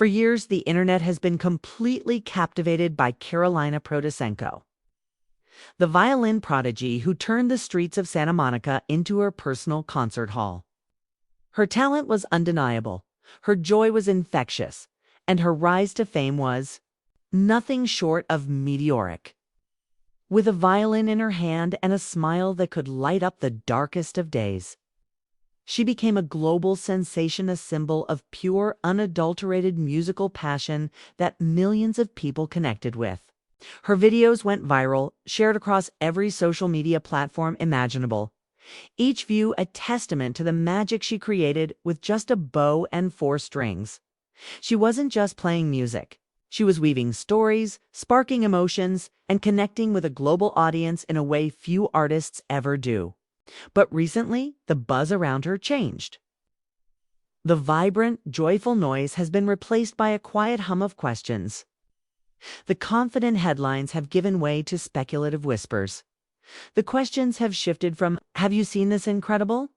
For years, the internet has been completely captivated by Karolina Protsenko, the violin prodigy who turned the streets of Santa Monica into her personal concert hall. Her talent was undeniable, her joy was infectious, and her rise to fame was nothing short of meteoric. With a violin in her hand and a smile that could light up the darkest of days, she became a global sensation, a symbol of pure, unadulterated musical passion that millions of people connected with. Her videos went viral, shared across every social media platform imaginable, each view a testament to the magic she created with just a bow and 4 strings. She wasn't just playing music. She was weaving stories, sparking emotions, and connecting with a global audience in a way few artists ever do. But recently, the buzz around her changed. The vibrant, joyful noise has been replaced by a quiet hum of questions. The confident headlines have given way to speculative whispers. The questions have shifted from, "Have you seen this incredible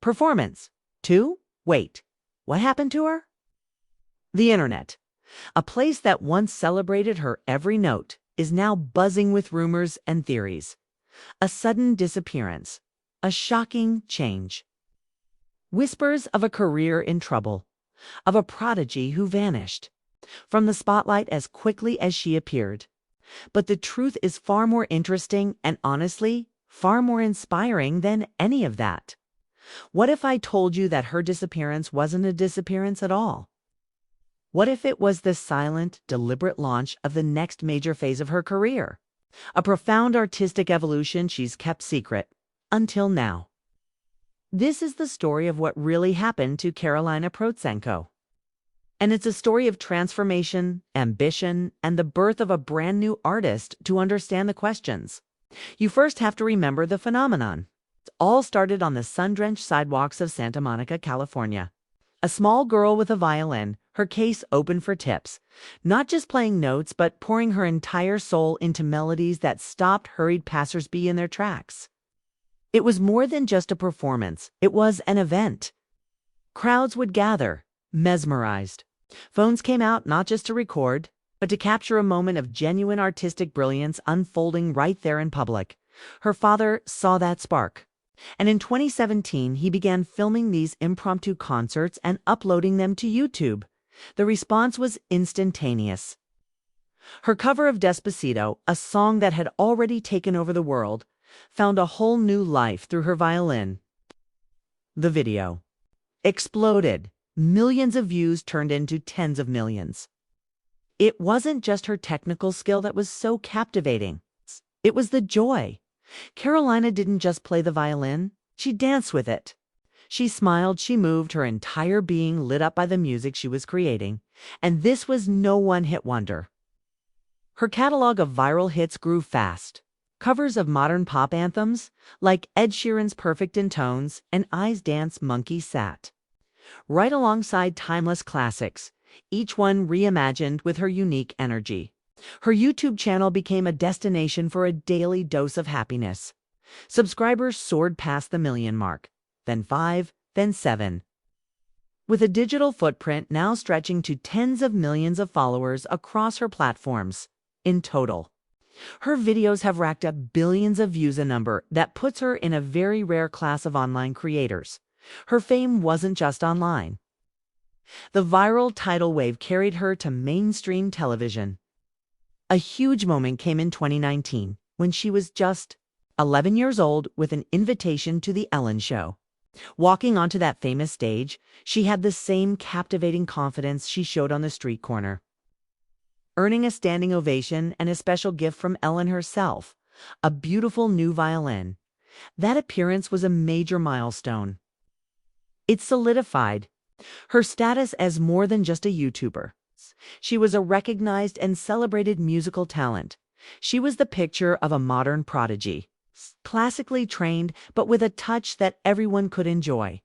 performance?" to, "Wait, what happened to her?" The internet, a place that once celebrated her every note, is now buzzing with rumors and theories. A sudden disappearance, a shocking change. Whispers of a career in trouble, of a prodigy who vanished from the spotlight as quickly as she appeared. But the truth is far more interesting and, honestly, far more inspiring than any of that. What if I told you that her disappearance wasn't a disappearance at all? What if it was the silent, deliberate launch of the next major phase of her career? A profound artistic evolution she's kept secret until now. This is the story of what really happened to Karolina Protsenko. And it's a story of transformation, ambition, and the birth of a brand new artist. To understand the questions, you first have to remember the phenomenon. It all started on the sun-drenched sidewalks of Santa Monica, California. A small girl with a violin, her case open for tips, not just playing notes, but pouring her entire soul into melodies that stopped hurried passersby in their tracks. It was more than just a performance, it was an event. Crowds would gather, mesmerized. Phones came out not just to record, but to capture a moment of genuine artistic brilliance unfolding right there in public. Her father saw that spark, and in 2017 he began filming these impromptu concerts and uploading them to YouTube. The response was instantaneous. Her cover of Despacito, a song that had already taken over the world, found a whole new life through her violin. The video exploded. Millions of views turned into tens of millions. It wasn't just her technical skill that was so captivating. It was the joy. Karolina didn't just play the violin, she danced with it. She smiled, she moved, her entire being lit up by the music she was creating. And this was no one-hit wonder. Her catalog of viral hits grew fast. Covers of modern pop anthems, like Ed Sheeran's Perfect in Tones and I's Dance Monkey sat right alongside timeless classics, each one reimagined with her unique energy. Her YouTube channel became a destination for a daily dose of happiness. Subscribers soared past the 1 million mark, then 5, then 7. With a digital footprint now stretching to tens of millions of followers across her platforms in total. Her videos have racked up billions of views, a number that puts her in a very rare class of online creators. Her fame wasn't just online. The viral tidal wave carried her to mainstream television. A huge moment came in 2019 when she was just 11 years old with an invitation to The Ellen Show. Walking onto that famous stage, she had the same captivating confidence she showed on the street corner. Earning a standing ovation and a special gift from Ellen herself, a beautiful new violin. That appearance was a major milestone. It solidified her status as more than just a YouTuber. She was a recognized and celebrated musical talent. She was the picture of a modern prodigy, classically trained but with a touch that everyone could enjoy.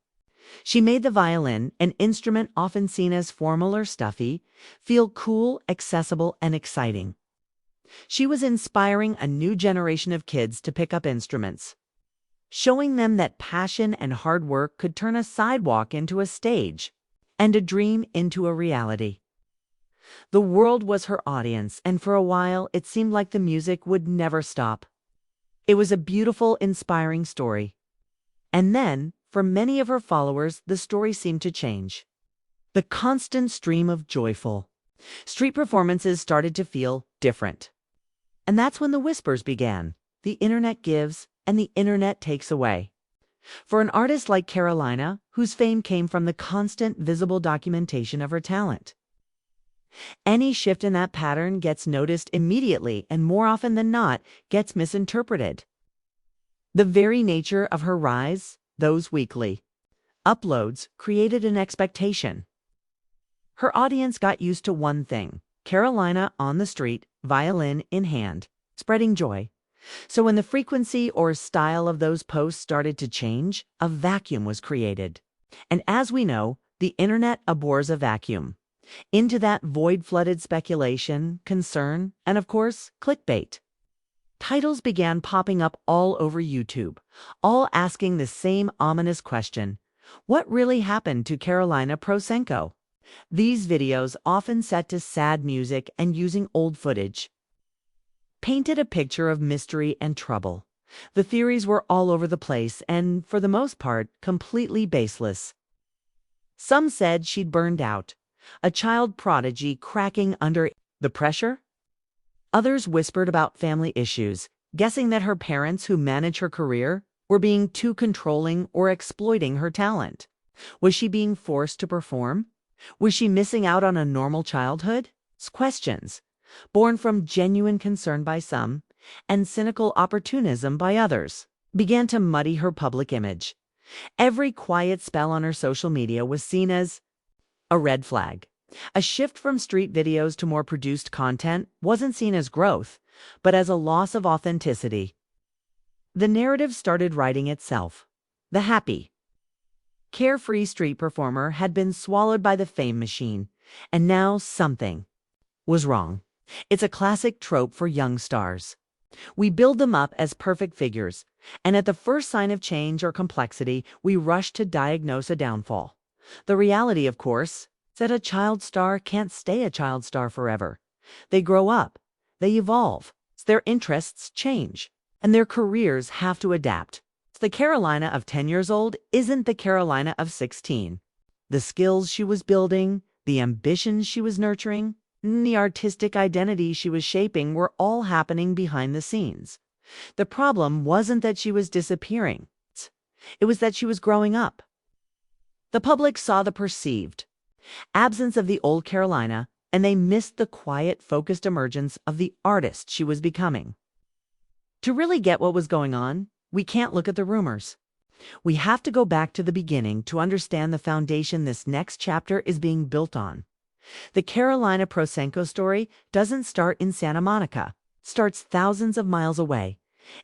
She made the violin, an instrument often seen as formal or stuffy, feel cool, accessible, and exciting. She was inspiring a new generation of kids to pick up instruments, showing them that passion and hard work could turn a sidewalk into a stage and a dream into a reality. The world was her audience, and for a while it seemed like the music would never stop. It was a beautiful, inspiring story. And then, for many of her followers, the story seemed to change. The constant stream of joyful street performances started to feel different. And that's when the whispers began. The internet gives, and the internet takes away. For an artist like Karolina, whose fame came from the constant visible documentation of her talent, any shift in that pattern gets noticed immediately and more often than not gets misinterpreted. The very nature of her rise, those weekly uploads, created an expectation. Her audience got used to one thing: Karolina on the street, violin in hand, spreading joy. So when the frequency or style of those posts started to change, a vacuum was created. And as we know, the internet abhors a vacuum. Into that void flooded speculation, concern, and of course, clickbait. Titles began popping up all over YouTube, all asking the same ominous question: what really happened to Karolina Protsenko? These videos, often set to sad music and using old footage, painted a picture of mystery and trouble. The theories were all over the place and, for the most part, completely baseless. Some said she'd burned out, a child prodigy cracking under the pressure. Others whispered about family issues, guessing that her parents, who manage her career, were being too controlling or exploiting her talent. Was she being forced to perform? Was she missing out on a normal childhood? Questions, born from genuine concern by some and cynical opportunism by others, began to muddy her public image. Every quiet spell on her social media was seen as a red flag. A shift from street videos to more produced content wasn't seen as growth, but as a loss of authenticity. The narrative started writing itself. The happy, carefree street performer had been swallowed by the fame machine, and now something was wrong. It's a classic trope for young stars. We build them up as perfect figures, and at the first sign of change or complexity, we rush to diagnose a downfall. The reality, of course, is that a child star can't stay a child star forever. They grow up, they evolve, their interests change, and their careers have to adapt. The Karolina of 10 years old isn't the Karolina of 16. The skills she was building, the ambitions she was nurturing, and the artistic identity she was shaping were all happening behind the scenes. The problem wasn't that she was disappearing. It was that she was growing up. The public saw the perceived absence of the old Karolina, and they missed the quiet, focused emergence of the artist she was becoming. To really get what was going on, we can't look at the rumors. We have to go back to the beginning to understand the foundation this next chapter is being built on. The Karolina Protsenko story doesn't start in Santa Monica. It starts thousands of miles away,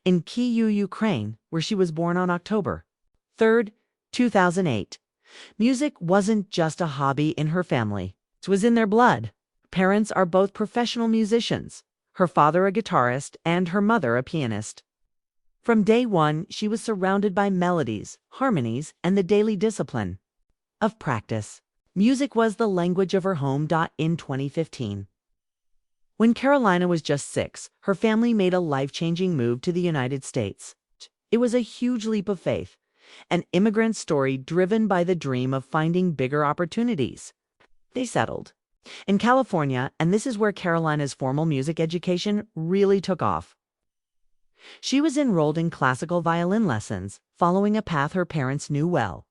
in Kyiv, Ukraine, where she was born on October 3rd, 2008. Music wasn't just a hobby in her family. It was in their blood. Parents are both professional musicians, her father a guitarist and her mother a pianist. From day one, she was surrounded by melodies, harmonies, and the daily discipline of practice. Music was the language of her home. In 2015, when Karolina was just 6, her family made a life-changing move to the United States. It was a huge leap of faith, an immigrant story driven by the dream of finding bigger opportunities. They settled in California, and this is where Karolina's formal music education really took off. She was enrolled in classical violin lessons, following a path her parents knew well.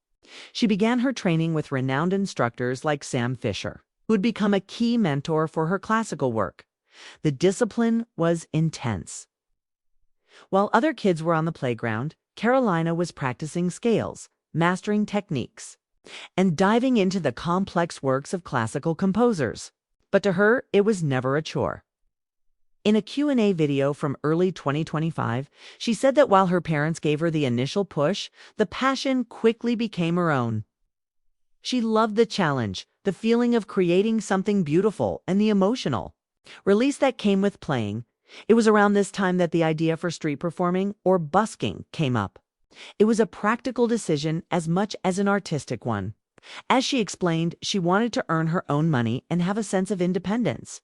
She began her training with renowned instructors like Sam Fisher, who would become a key mentor for her classical work. The discipline was intense. While other kids were on the playground, Karolina was practicing scales, mastering techniques, and diving into the complex works of classical composers. But to her, it was never a chore. In a Q&A video from early 2025, she said that while her parents gave her the initial push, the passion quickly became her own. She loved the challenge, the feeling of creating something beautiful, and the emotional release that came with playing. It was around this time that the idea for street performing, or busking, came up. It was a practical decision as much as an artistic one. As she explained, she wanted to earn her own money and have a sense of independence.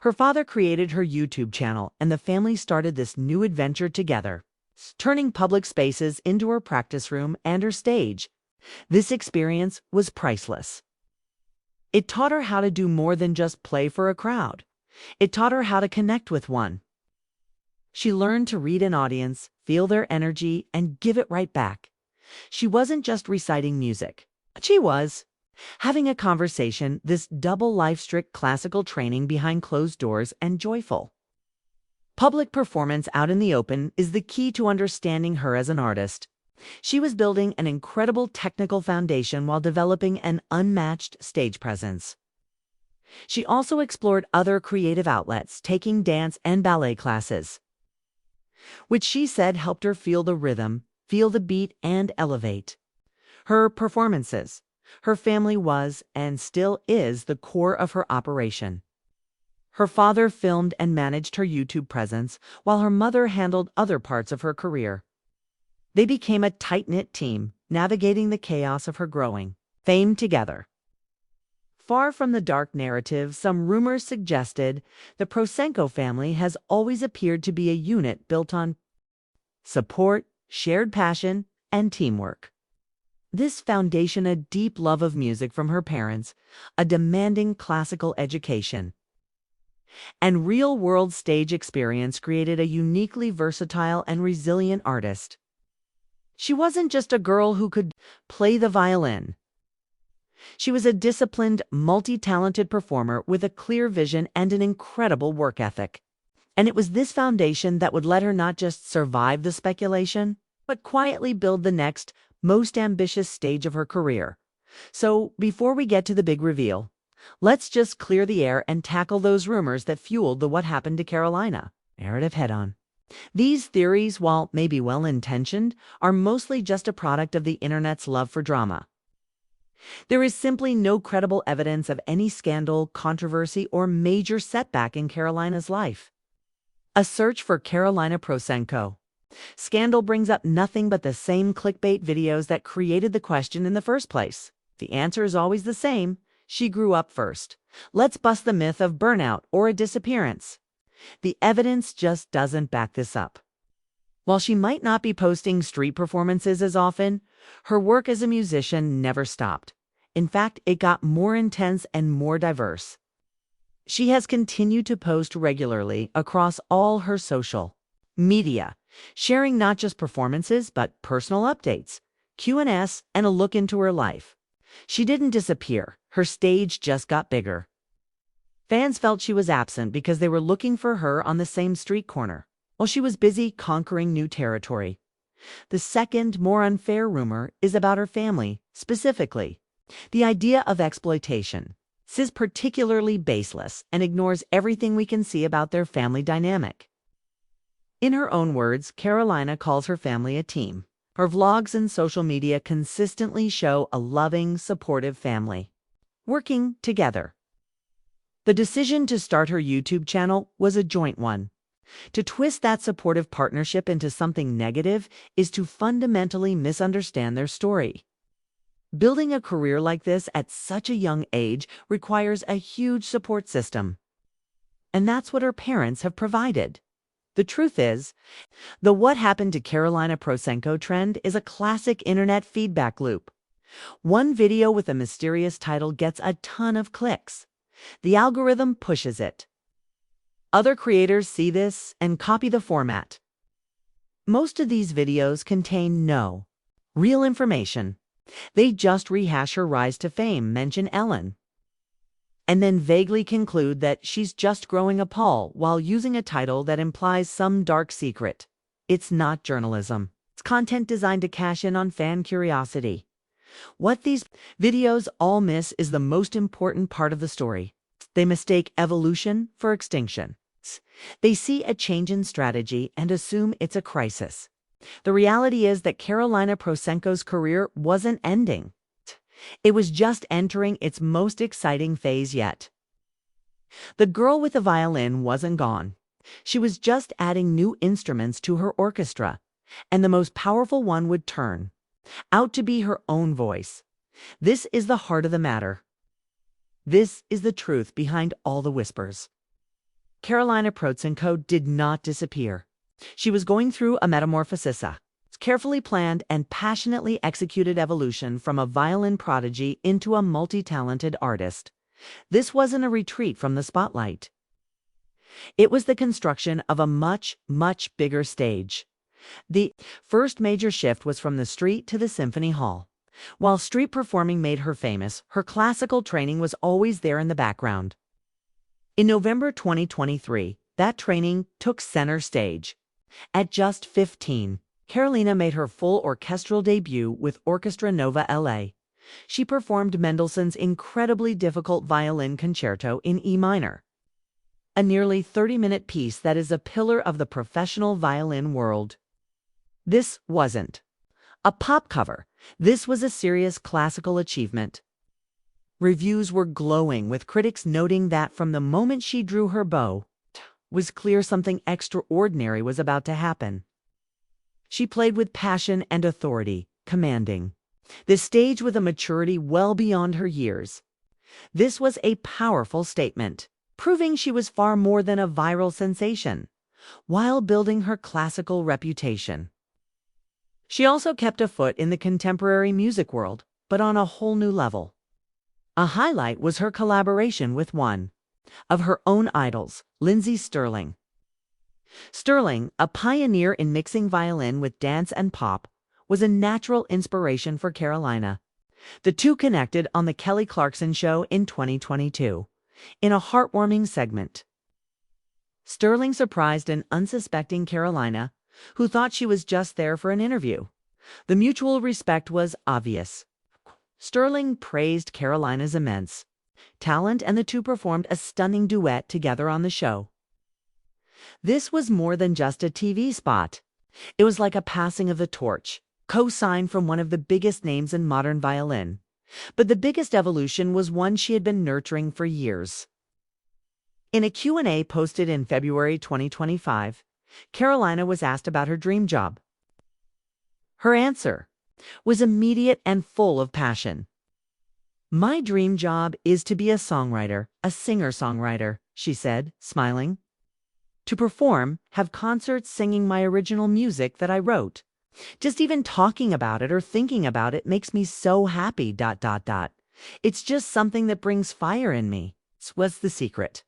Her father created her YouTube channel, and the family started this new adventure together, turning public spaces into her practice room and her stage. This experience was priceless. It taught her how to do more than just play for a crowd. It taught her how to connect with one. She learned to read an audience, feel their energy, and give it right back. She wasn't just reciting music. She was having a conversation, this double life strict classical training behind closed doors and joyful. Public performance out in the open is the key to understanding her as an artist. She was building an incredible technical foundation while developing an unmatched stage presence. She also explored other creative outlets, taking dance and ballet classes, which she said helped her feel the rhythm, feel the beat, and elevate. Her performances, her family was and still is the core of her operation. Her father filmed and managed her YouTube presence, while her mother handled other parts of her career. They became a tight-knit team, navigating the chaos of her growing fame together. Far from the dark narrative, some rumors suggested the Protsenko family has always appeared to be a unit built on support, shared passion, and teamwork. This foundation, a deep love of music from her parents, a demanding classical education, and real-world stage experience created a uniquely versatile and resilient artist. She wasn't just a girl who could play the violin. She was a disciplined, multi-talented performer with a clear vision and an incredible work ethic. And it was this foundation that would let her not just survive the speculation, but quietly build the next, most ambitious stage of her career. So, before we get to the big reveal, let's just clear the air and tackle those rumors that fueled the What Happened to Karolina narrative head-on. These theories, while maybe well-intentioned, are mostly just a product of the internet's love for drama. There is simply no credible evidence of any scandal, controversy, or major setback in Karolina's life. A search for Karolina Protsenko scandal brings up nothing but the same clickbait videos that created the question in the first place. The answer is always the same. She grew up first. Let's bust the myth of burnout or a disappearance. The evidence just doesn't back this up. While she might not be posting street performances as often, her work as a musician never stopped. In fact, it got more intense and more diverse. She has continued to post regularly across all her social media, sharing not just performances but personal updates, Q&As, and a look into her life. She didn't disappear. Her stage just got bigger. Fans felt she was absent because they were looking for her on the same street corner, while she was busy conquering new territory. The second, more unfair rumor is about her family, specifically. The idea of exploitation. This is particularly baseless and ignores everything we can see about their family dynamic. In her own words, Karolina calls her family a team. Her vlogs and social media consistently show a loving, supportive family working together. The decision to start her YouTube channel was a joint one. To twist that supportive partnership into something negative is to fundamentally misunderstand their story. Building a career like this at such a young age requires a huge support system. And that's what her parents have provided. The truth is, the What Happened to Karolina Protsenko trend is a classic internet feedback loop. One video with a mysterious title gets a ton of clicks. The algorithm pushes it. Other creators see this and copy the format. Most of these videos contain no real information. They just rehash her rise to fame, mention Ellen, and then vaguely conclude that she's just growing a pall while using a title that implies some dark secret. It's not journalism. It's content designed to cash in on fan curiosity. What these videos all miss is the most important part of the story. They mistake evolution for extinction. They see a change in strategy and assume it's a crisis. The reality is that Karolina Protsenko's career wasn't ending. It was just entering its most exciting phase yet. The girl with the violin wasn't gone. She was just adding new instruments to her orchestra, and the most powerful one would turn out to be her own voice. This is the heart of the matter. This is the truth behind all the whispers. Karolina Protsenko did not disappear. She was going through a metamorphosis, a carefully planned and passionately executed evolution from a violin prodigy into a multi-talented artist. This wasn't a retreat from the spotlight. It was the construction of a much, much bigger stage. The first major shift was from the street to the symphony hall. While street performing made her famous, her classical training was always there in the background. In November 2023, that training took center stage. At just 15, Karolina made her full orchestral debut with Orchestra Nova LA. She performed Mendelssohn's incredibly difficult violin concerto in E minor, a nearly 30-minute piece that is a pillar of the professional violin world. This wasn't a pop cover. This was a serious classical achievement. Reviews were glowing, with critics noting that from the moment she drew her bow, it was clear something extraordinary was about to happen. She played with passion and authority, commanding the stage with a maturity well beyond her years. This was a powerful statement, proving she was far more than a viral sensation, while building her classical reputation. She also kept a foot in the contemporary music world, but on a whole new level. A highlight was her collaboration with one of her own idols, Lindsey Stirling. Stirling, a pioneer in mixing violin with dance and pop, was a natural inspiration for Karolina. The two connected on The Kelly Clarkson Show in 2022, in a heartwarming segment. Stirling surprised an unsuspecting Karolina, who thought she was just there for an interview. The mutual respect was obvious. Stirling praised Karolina's immense talent, and the two performed a stunning duet together on the show. This was more than just a TV spot. It was like a passing of the torch, co-signed from one of the biggest names in modern violin. But the biggest evolution was one she had been nurturing for years. In a Q&A posted in February 2025, Karolina was asked about her dream job. Her answer was immediate and full of passion. "My dream job is to be a songwriter, a singer-songwriter," she said, smiling. "To perform, have concerts singing my original music that I wrote. Just even talking about it or thinking about it makes me so happy, ... It's just something that brings fire in me." This was the secret.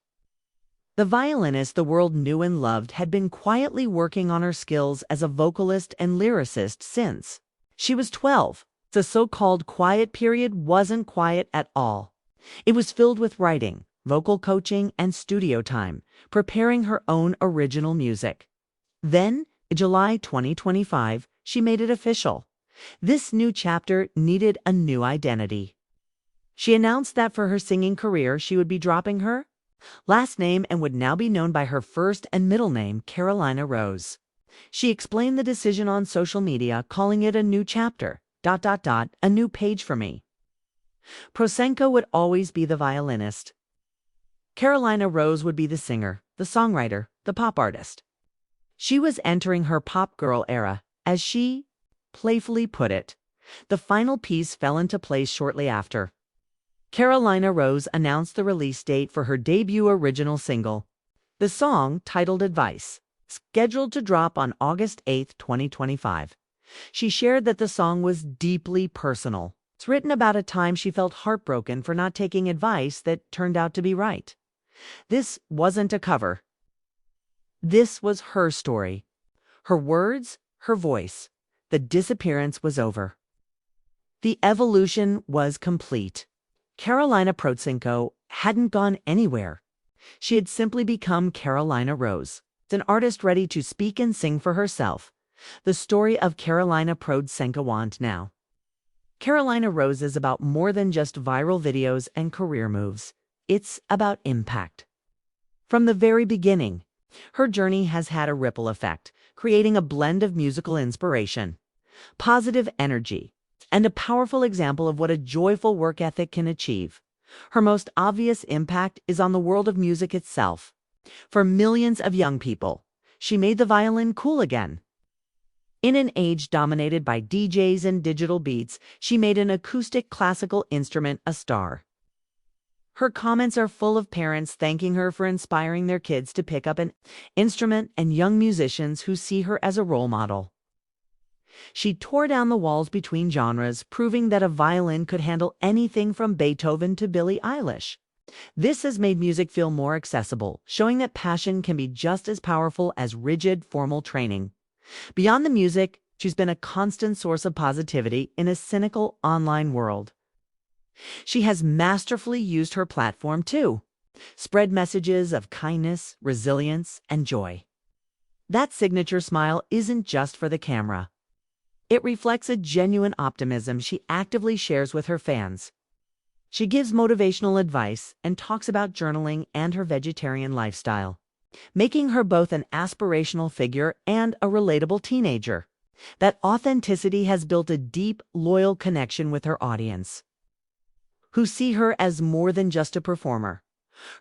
The violinist the world knew and loved had been quietly working on her skills as a vocalist and lyricist since she was 12. The so-called quiet period wasn't quiet at all. It was filled with writing, vocal coaching, and studio time, preparing her own original music. Then, in July 2025, she made it official. This new chapter needed a new identity. She announced that for her singing career, she would be dropping her last name and would now be known by her first and middle name, Karolina Rose. She explained the decision on social media, calling it a new chapter, ... a new page for me. Protsenko would always be the violinist. Karolina Rose would be the singer, the songwriter, the pop artist. She was entering her pop girl era, as she playfully put it. The final piece fell into place shortly after. Karolina Rose announced the release date for her debut original single. The song, titled Advice, scheduled to drop on August 8, 2025. She shared that the song was deeply personal. It's written about a time she felt heartbroken for not taking advice that turned out to be right. This wasn't a cover. This was her story. Her words, her voice. The disappearance was over. The evolution was complete. Karolina Protsenko hadn't gone anywhere. She had simply become Karolina Rose, an artist ready to speak and sing for herself. The story of Karolina Protsenko went now. Karolina Rose is about more than just viral videos and career moves. It's about impact. From the very beginning, her journey has had a ripple effect, creating a blend of musical inspiration, positive energy, and a powerful example of what a joyful work ethic can achieve. Her most obvious impact is on the world of music itself. For millions of young people, she made the violin cool again. In an age dominated by DJs and digital beats, she made an acoustic classical instrument a star. Her comments are full of parents thanking her for inspiring their kids to pick up an instrument and young musicians who see her as a role model. She tore down the walls between genres, proving that a violin could handle anything from Beethoven to Billie Eilish. This has made music feel more accessible, showing that passion can be just as powerful as rigid, formal training. Beyond the music, she's been a constant source of positivity in a cynical online world. She has masterfully used her platform to spread messages of kindness, resilience, and joy. That signature smile isn't just for the camera. It reflects a genuine optimism she actively shares with her fans. She gives motivational advice and talks about journaling and her vegetarian lifestyle, making her both an aspirational figure and a relatable teenager. That authenticity has built a deep, loyal connection with her audience, who see her as more than just a performer.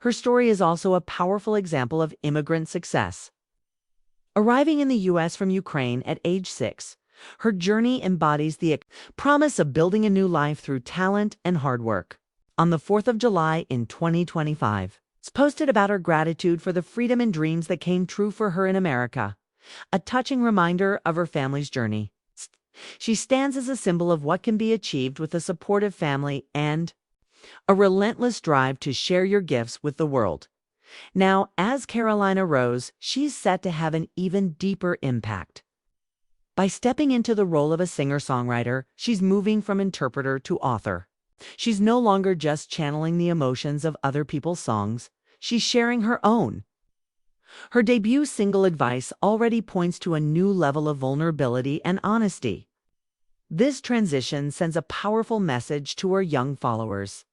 Her story is also a powerful example of immigrant success. Arriving in the U.S. from Ukraine at age 6, her journey embodies the promise of building a new life through talent and hard work. On the 4th of July in 2025, it's posted about her gratitude for the freedom and dreams that came true for her in America, a touching reminder of her family's journey. She stands as a symbol of what can be achieved with a supportive family and a relentless drive to share your gifts with the world. Now, as Karolina Rose, she's set to have an even deeper impact. By stepping into the role of a singer-songwriter, she's moving from interpreter to author. She's no longer just channeling the emotions of other people's songs, she's sharing her own. Her debut single Advice already points to a new level of vulnerability and honesty. This transition sends a powerful message to her young followers.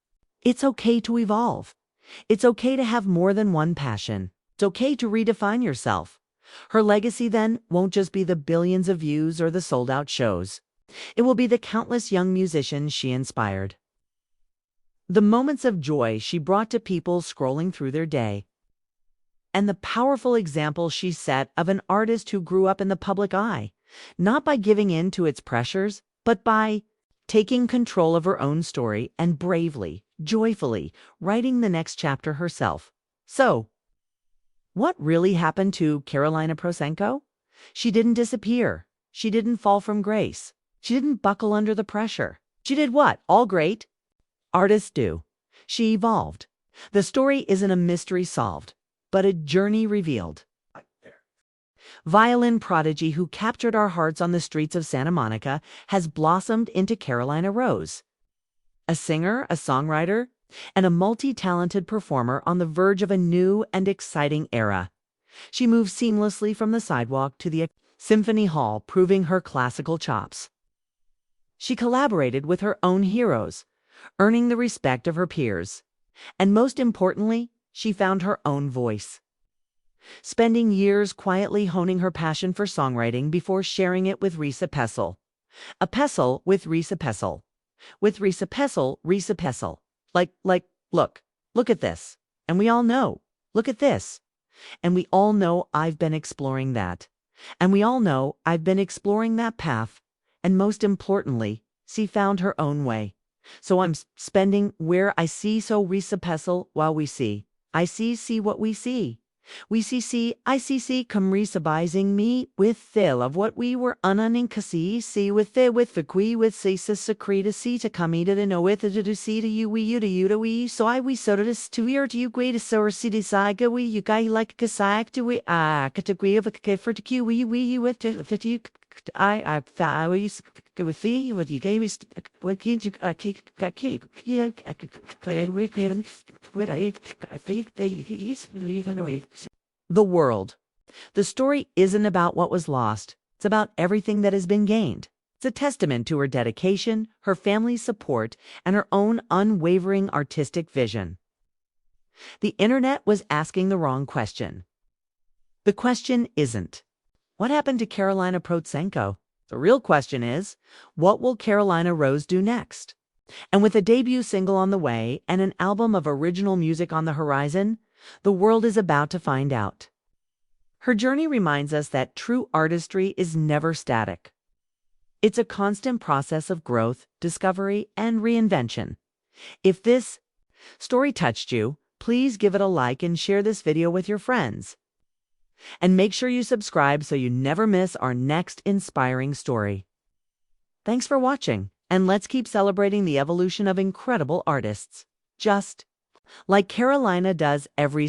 It's okay to evolve. It's okay to have more than one passion. It's okay to redefine yourself. Her legacy then won't just be the billions of views or the sold-out shows. It will be the countless young musicians she inspired, the moments of joy she brought to people scrolling through their day, and the powerful example she set of an artist who grew up in the public eye, not by giving in to its pressures, but by taking control of her own story and bravely, joyfully writing the next chapter herself. So, what really happened to Karolina Protsenko? She didn't disappear. She didn't fall from grace. She didn't buckle under the pressure. She did what all great artists do. She evolved. The story isn't a mystery solved, but a journey revealed. Violin prodigy who captured our hearts on the streets of Santa Monica has blossomed into Karolina Rose, a singer, a songwriter, and a multi-talented performer on the verge of a new and exciting era. She moves seamlessly from the sidewalk to the symphony hall, proving her classical chops. She collaborated with her own heroes, earning the respect of her peers. And most importantly, she found her own voice, spending years quietly honing her passion for songwriting before sharing it with Risa Pestle. A pestle with Risa Pestle. With Risa Pestle, Risa Pestle. Look at this. And we all know, look at this. And we all know I've been exploring that. And we all know I've been exploring that path. And most importantly, she found her own way. So I'm spending where I see so Risa Pestle while we see. I see what we see. We see, I see, come resabizing me with the of what we were ununning see with the qui with see secreta see to come eat it and know with it to see to you to we so I we so to this to here to you great to so see the saga we you guy like kasak to we category of a for to q we with to you I with the what you gave us what can't you yeah I could play with him with I think he's leaving away. The world. The story isn't about what was lost. It's about everything that has been gained. It's a testament to her dedication, her family's support, and her own unwavering artistic vision. The internet was asking the wrong question. The question isn't, what happened to Karolina Protsenko? The real question is, what will Karolina Rose do next? And with a debut single on the way and an album of original music on the horizon, the world is about to find out. Her journey reminds us that true artistry is never static. It's a constant process of growth, discovery, and reinvention. If this story touched you, please give it a like and share this video with your friends. And make sure you subscribe so you never miss our next inspiring story. Thanks for watching, and let's keep celebrating the evolution of incredible artists. Just like Karolina does every